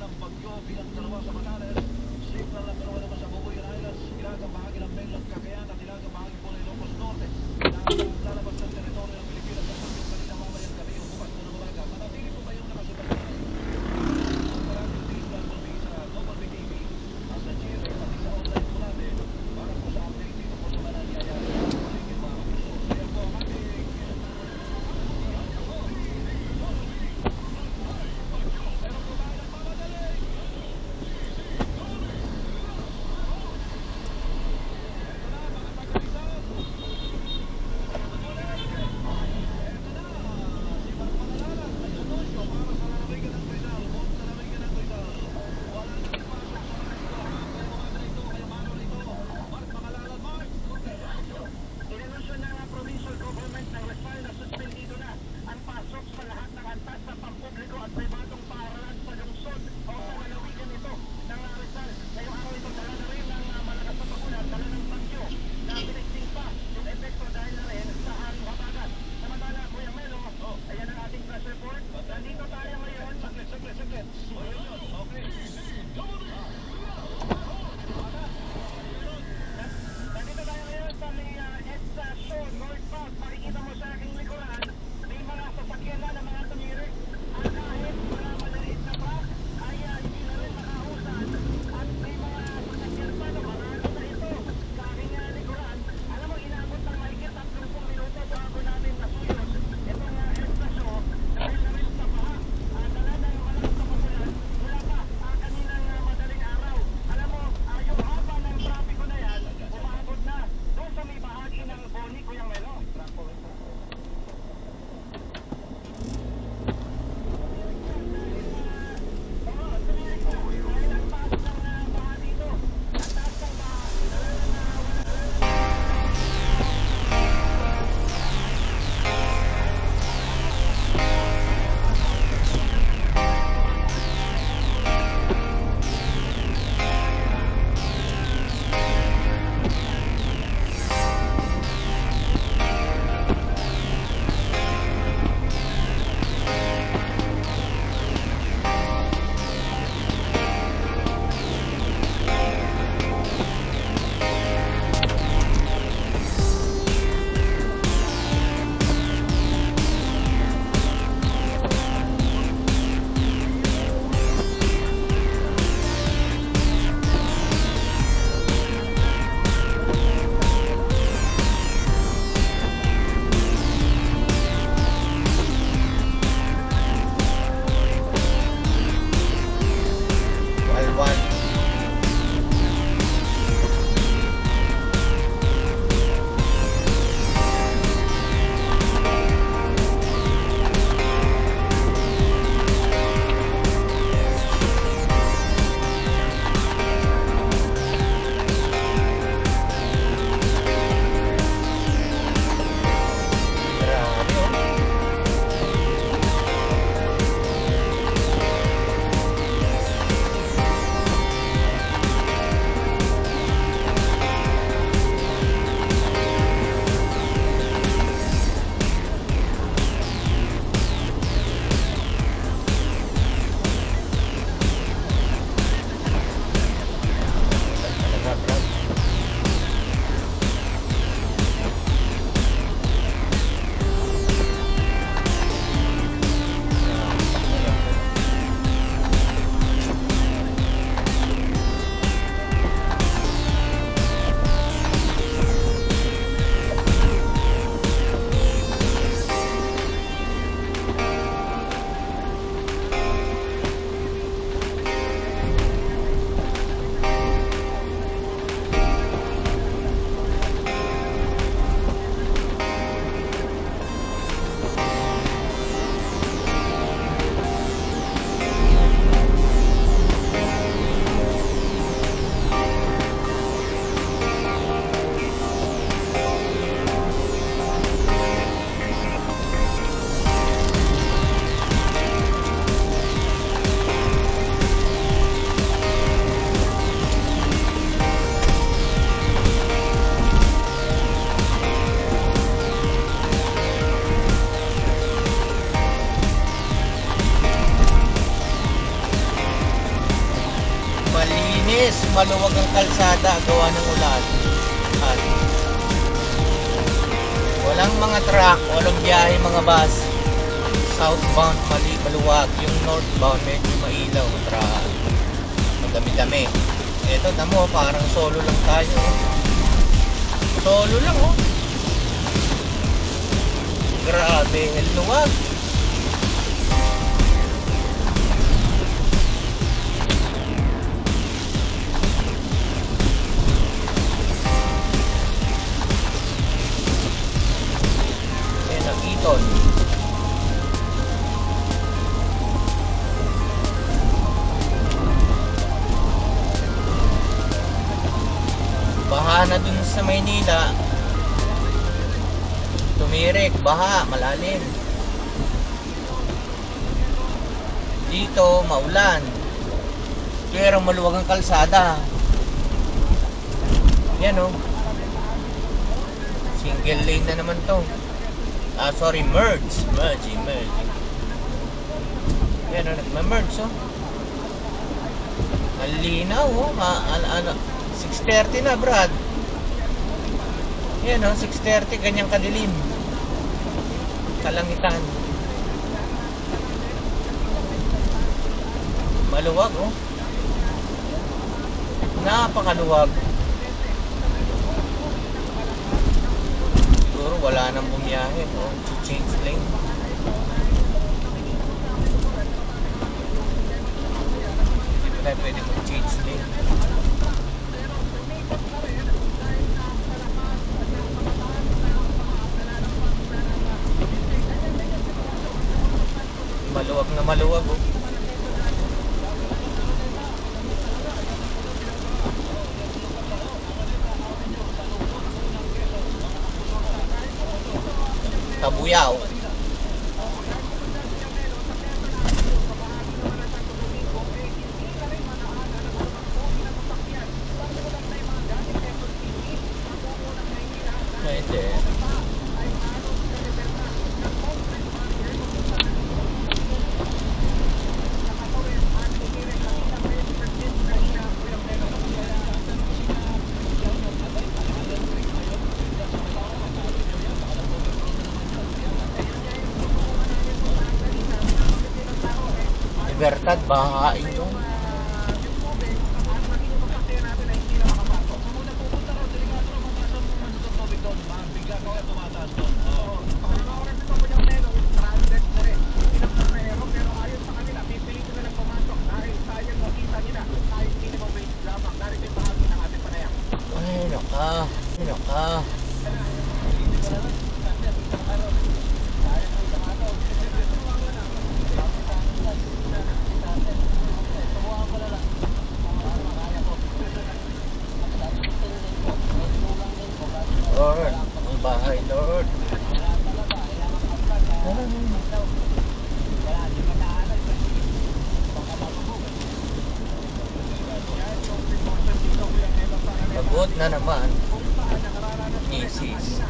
ng bagyo bilang dalawa sa Batanes, signal ng dalawa naman sa Bubuyan Islands, ilagang bahagi ng mainland Cagayan at ilagang bahagi po ng Ilocos Norte. Lalabas ng teritoryo ng Pilipinas sa bagyo kanina mamayang gabi o bukas na ng umaga. Manatili po kayong nakasubaybay. Ang maraming visual po sa Global BTV at sa GMA pati sa online po natin para po sa update dito po sa nangyayari sa paligid mga kapuso. So yan po ang ating meron po ba nagmamadali? Yes, maluwag ang kalsada gawa ng ulan. At walang mga truck, walang biyahe mga bus. Southbound maluwag, yung northbound medyo mailaw, madami-dami. Ito, tamo, parang solo lang tayo. Solo lang, oh. Grabe, luwag. Ayan, nagiton. Baha na dun sa Maynila. Tumirik, baha, malalim. Dito, maulan. Pero maluwag ang kalsada. Yan o. Single lane na naman to. Sorry, merge. Yan o, nagma-merge o. Ang linaw o. 6:30 na, Brad. Yan o, 6:30, ganyang kadilim. Kalangitan. Maluwag oh. Napakaluwag. Siguro wala nang bumiyahe oh. Change lane. Kaya pwede mag-change lane. Maluwag na maluwag oh. Tabuyaw. Pwede. Libertad, bahain yun. Ay, naka. Lord, ang bahay, Lord. Pagod na naman. Isis.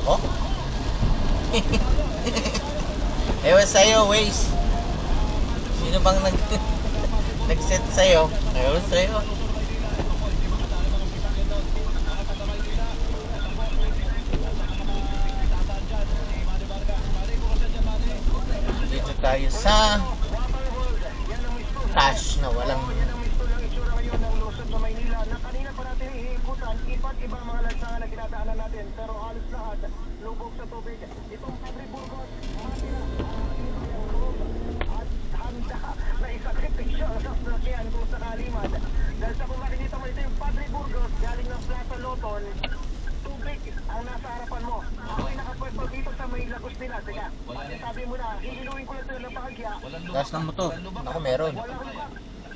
Oh? Ewan sa'yo, Waze. Sino bang nag-set sa'yo? Ewan sa'yo. Dito tayo sa cash na walang iba't ibang mga lansangan na dinadaanan natin, pero halos lahat lubog sa tubig. Itong Padre Burgos, at handa na isakripisyo sa sasakyan kung sakali man. Dahil sa kung makikita mo ito yung Padre Burgos galing ng Plaza Loton, tubig ang nasa harapan mo. Ako'y nakapwesto dito sa may lagos nila. Teka, sabi mo na, hihiluin ko lang ito ng bahagya. gas ng motor. Ako meron. Walang lubak.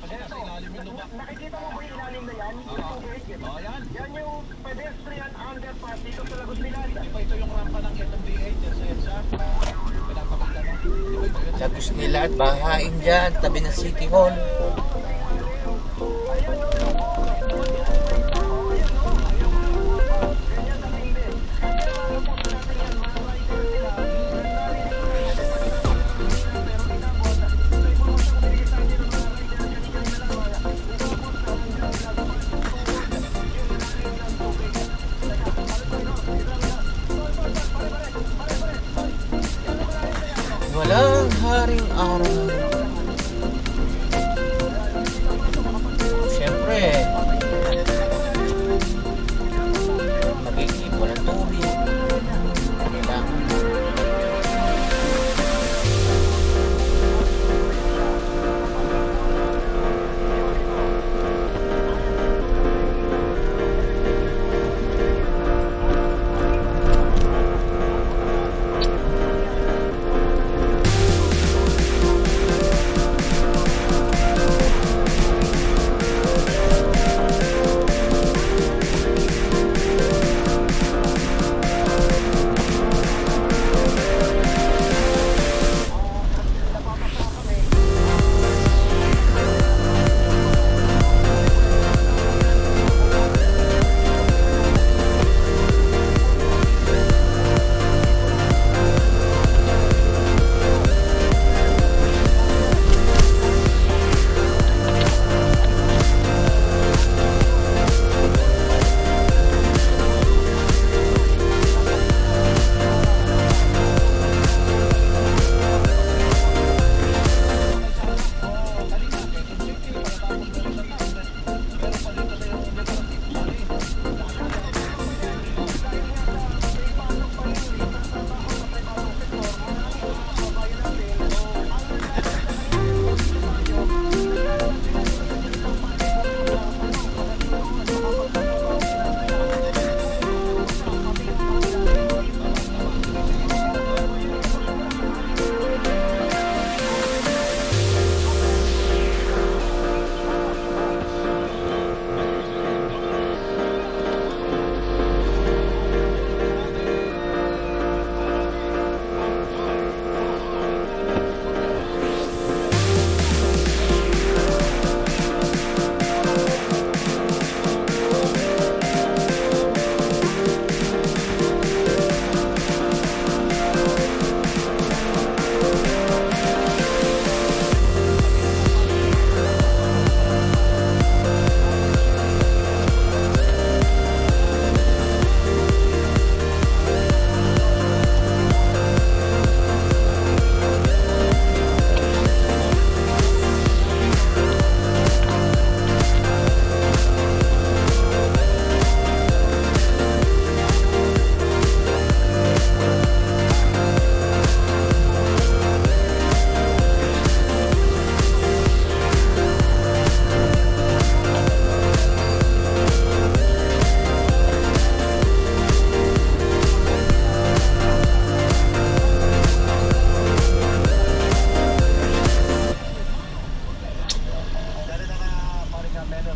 Nakikita mo ba yung ilalim na yan? Yung tubig? Yan yung pedestrian underpass dito sa Lagos Milad. Ito yung rampa ng SMDA, sa EDSA. Pinapakita mo. Lagos nila at bahain dyan, tabi ng City Hall. Ganyan na hindi.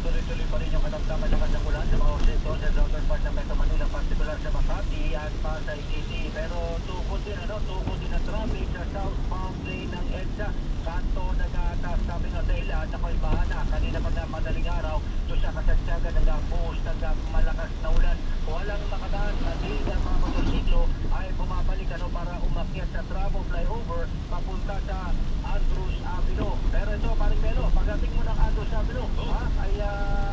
tuloy-tuloy pa rin yung katamtaman ng kanyang ulan sa mga sektor sa southern part ng Metro Manila, particular sa Makati at Pasay City. Pero tukod din ang traffic sa southbound lane ng EDSA. Kanto nag-aatas kami ng dahilan at ako'y bahana. Kanina pa na madaling araw, doon sa kasagsagan ng buhos ng malakas na ulan. Walang makadaan at hindi ang mga motorsiklo ay bumabalik para umakyat sa Tramo flyover papunta sa Andrews Avenue. Pero ito, paring Melo, pagdating mo ng Andrews Avenue, ay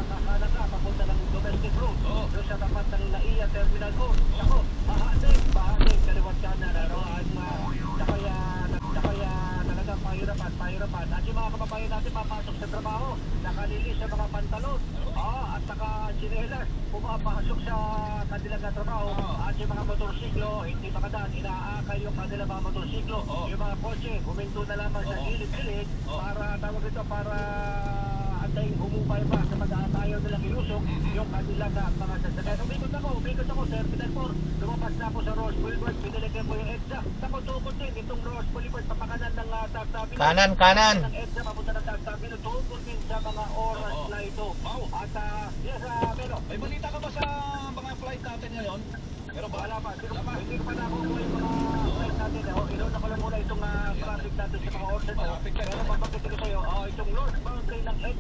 kakanan ka papunta ng domestic road. Doon sa tapat ng NAIA Terminal Court. Ako, bahagig, kaliwat kanan. Kaya talagang pahirapan. At yung mga kababayan natin papasok sa trabaho, nakalilis sa mga pantalon, at saka chinelas, pumapasok sa kanilang trabaho. At yung mga motorsiklo, hindi makadaan, inaakay yung kanilang mga motorsiklo. Yung mga kotse, huminto na lamang sa gilid-gilid para, tawag ito, para antayin humupay pa sa pag-aatayaw nilang ilusok yung kanilang mga sasakyan. Umikot ako, Terminal 4. Lumabas na ako sa Ross Boulevard, pinilikin ko yung EDSA. Tukod din itong Ross Boulevard, papakanan ng Tagtabi. Kanan. Ng EDSA, papunta ng Tagtabi. Tukod din sa mga oras na ito. At, yes, Melo. May balita ka ba sa mga flight natin ngayon? Pero Wala pa. Hindi ko pa nakukuha yung mga flight natin. Inuuna ko lang muna itong traffic natin sa mga oras. Traffic light. Pero papakitin ko sa'yo, itong northbound lane ng EDSA.